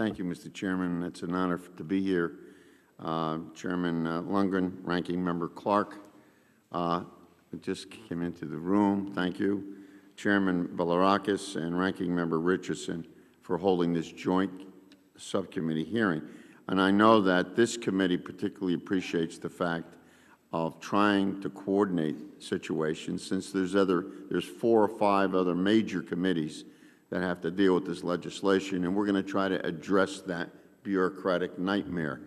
Thank you, Mr. Chairman. It's an honor to be here. Chairman Lundgren, Ranking Member Clark, just came into the room. Thank you. Chairman Belarakis and Ranking Member Richardson for holding this joint subcommittee hearing. And I know that this committee particularly appreciates the fact of trying to coordinate situations, since there's 4 or 5 other major committees that have to deal with this legislation, and we're going to try to address that bureaucratic nightmare,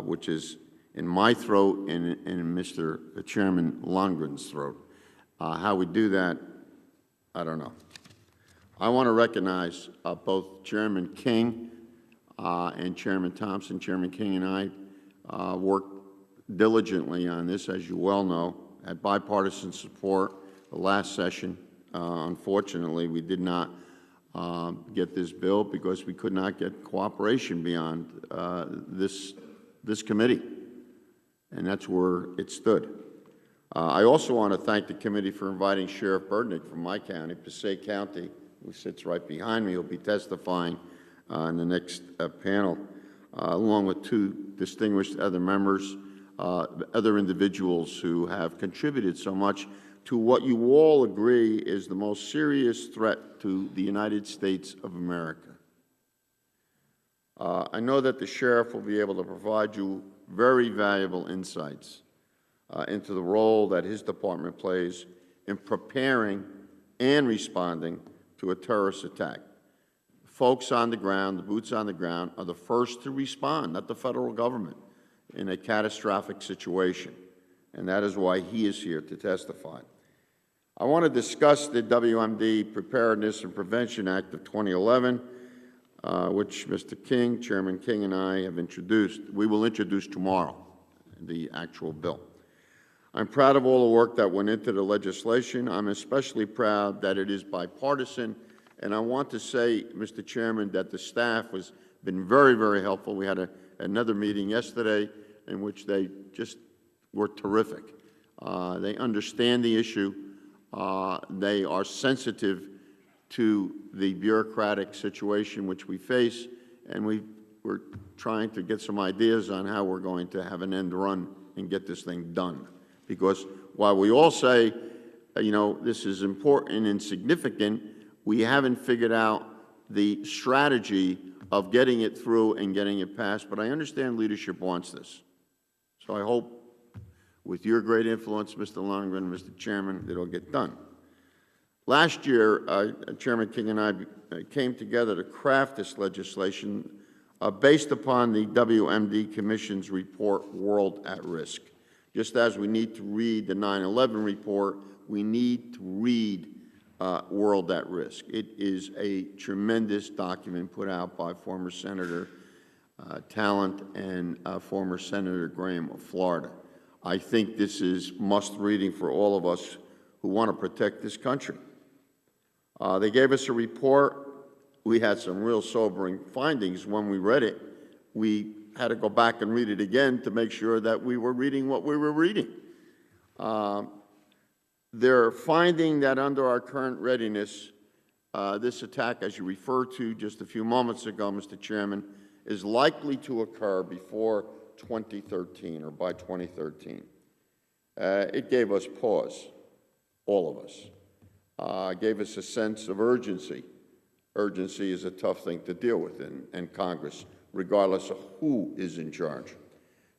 which is in my throat and in Mr. Chairman Lundgren's throat. How we do that, I don't know. I want to recognize both Chairman King and Chairman Thompson. Chairman King and I worked diligently on this, as you well know, had bipartisan support the last session. Unfortunately, we did not get this bill because we could not get cooperation beyond this committee, and that's where it stood. I also want to thank the committee for inviting Sheriff Burdick from my county, Passaic County, who sits right behind me. He'll be testifying in the next panel, along with 2 distinguished other members, other individuals who have contributed so much to what you all agree is the most serious threat to the United States of America. I know that the sheriff will be able to provide you very valuable insights into the role that his department plays in preparing and responding to a terrorist attack. Folks on the ground, the boots on the ground, are the first to respond, not the federal government, in a catastrophic situation, and that is why he is here to testify. I want to discuss the WMD Preparedness and Prevention Act of 2011, which Mr. King, Chairman King, and I have introduced. We will introduce tomorrow the actual bill. I'm proud of all the work that went into the legislation. I'm especially proud that it is bipartisan, and I want to say, Mr. Chairman, that the staff has been very, very helpful. We had another meeting yesterday in which they just were terrific. They understand the issue. They are sensitive to the bureaucratic situation which we face, and we're trying to get some ideas on how we're going to have an end run and get this thing done. Because while we all say, you know, this is important and significant, we haven't figured out the strategy of getting it through and getting it passed. But I understand leadership wants this. So I hope, with your great influence, Mr. Lundgren, Mr. Chairman, that it'll get done. Last year, Chairman King and I came together to craft this legislation based upon the WMD Commission's report, World at Risk. Just as we need to read the 9/11 report, we need to read World at Risk. It is a tremendous document put out by former Senator Talent and former Senator Graham of Florida. I think this is must-reading for all of us who want to protect this country. They gave us a report. We had some real sobering findings when we read it. We had to go back and read it again to make sure that we were reading what we were reading. They're finding that under our current readiness, this attack, as you referred to just a few moments ago, Mr. Chairman, is likely to occur before 2013 or by 2013. It gave us pause, all of us. It gave us a sense of urgency. Urgency is a tough thing to deal with in Congress, regardless of who is in charge.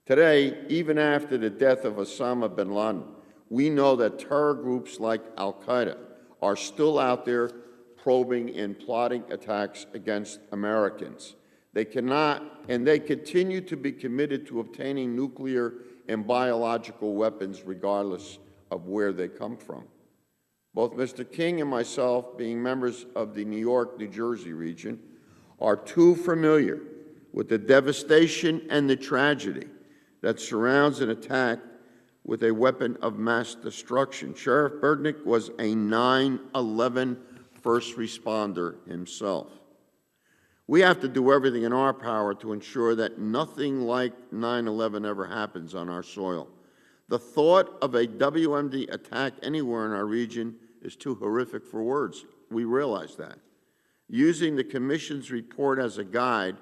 Today, even after the death of Osama bin Laden, we know that terror groups like Al-Qaeda are still out there probing and plotting attacks against Americans. They cannot, and they continue to be committed to obtaining nuclear and biological weapons regardless of where they come from. Both Mr. King and myself, being members of the New York, New Jersey region, are too familiar with the devastation and the tragedy that surrounds an attack with a weapon of mass destruction. Sheriff Burdick was a 9/11 first responder himself. We have to do everything in our power to ensure that nothing like 9/11 ever happens on our soil. The thought of a WMD attack anywhere in our region is too horrific for words. We realize that. Using the Commission's report as a guide,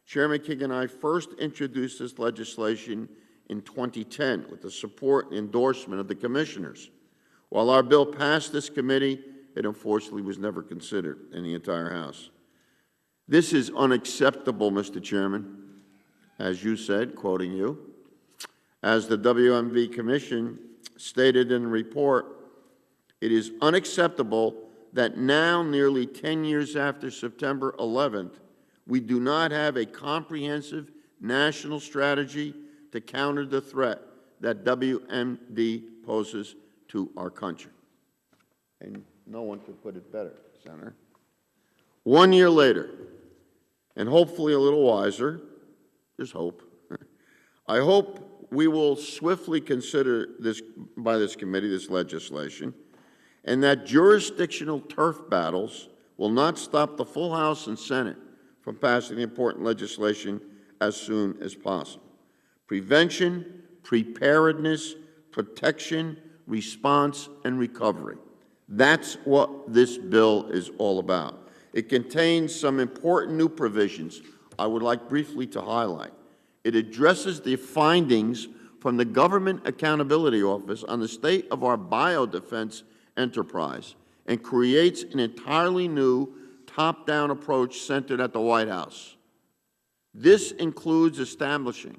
Chairman King and I first introduced this legislation in 2010 with the support and endorsement of the commissioners. While our bill passed this committee, it unfortunately was never considered in the entire House. This is unacceptable, Mr. Chairman, as you said, quoting you. As the WMD Commission stated in the report, it is unacceptable that now, nearly 10 years after September 11th, we do not have a comprehensive national strategy to counter the threat that WMD poses to our country. And no one could put it better, Senator. 1 year later, and hopefully a little wiser, there's hope, I hope we will swiftly consider this by this committee, this legislation, and that jurisdictional turf battles will not stop the full House and Senate from passing the important legislation as soon as possible. Prevention, preparedness, protection, response, and recovery. That's what this bill is all about. It contains some important new provisions I would like briefly to highlight. It addresses the findings from the Government Accountability Office on the state of our biodefense enterprise and creates an entirely new top-down approach centered at the White House. This includes establishing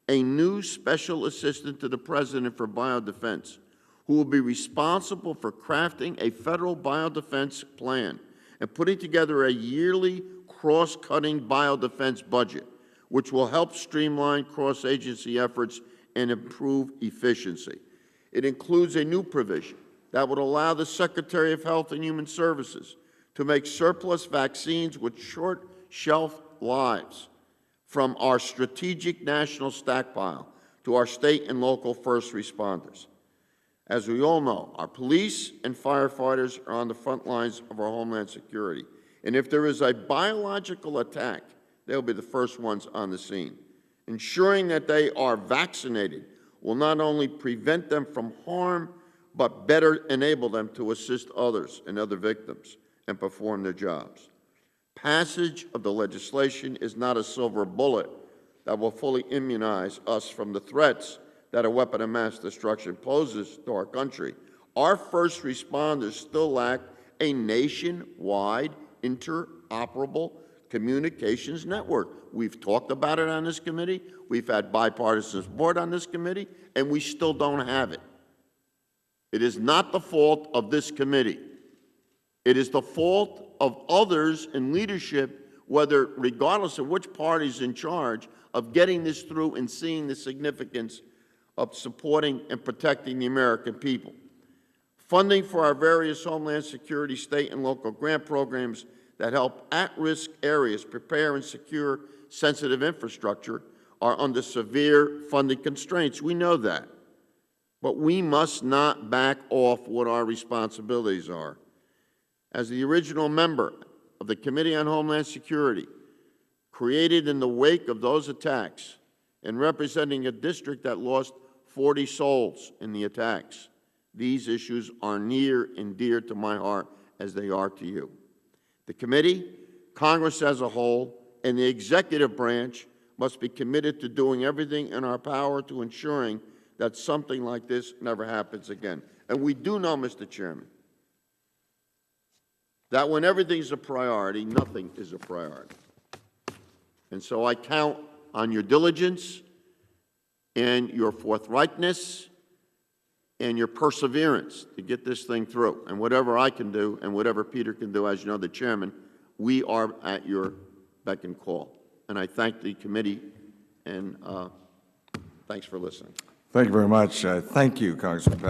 a new special assistant to the President for biodefense, who will be responsible for crafting a federal biodefense plan and putting together a yearly cross-cutting biodefense budget, which will help streamline cross-agency efforts and improve efficiency. It includes a new provision that would allow the Secretary of Health and Human Services to make surplus vaccines with short shelf lives from our strategic national stockpile to our state and local first responders. As we all know, our police and firefighters are on the front lines of our Homeland Security. And if there is a biological attack, they'll be the first ones on the scene. Ensuring that they are vaccinated will not only prevent them from harm, but better enable them to assist others and other victims and perform their jobs. Passage of the legislation is not a silver bullet that will fully immunize us from the threats that a weapon of mass destruction poses to our country. Our first responders still lack a nationwide interoperable communications network. We've talked about it on this committee. We've had bipartisan support on this committee, and we still don't have it. It is not the fault of this committee. It is the fault of others in leadership, whether regardless of which party is in charge, of getting this through and seeing the significance of supporting and protecting the American people. Funding for our various Homeland Security state and local grant programs that help at-risk areas prepare and secure sensitive infrastructure are under severe funding constraints. We know that. But we must not back off what our responsibilities are. As the original member of the Committee on Homeland Security, created in the wake of those attacks and representing a district that lost 40 souls in the attacks, these issues are near and dear to my heart as they are to you. The committee, Congress as a whole, and the executive branch must be committed to doing everything in our power to ensuring that something like this never happens again. And we do know, Mr. Chairman, that when everything's a priority, nothing is a priority. And so I count on your diligence and your forthrightness and your perseverance to get this thing through. And whatever I can do and whatever Peter can do, as you know, the chairman, we are at your beck and call. And I thank the committee, and thanks for listening. Thank you very much. Thank you, Congressman.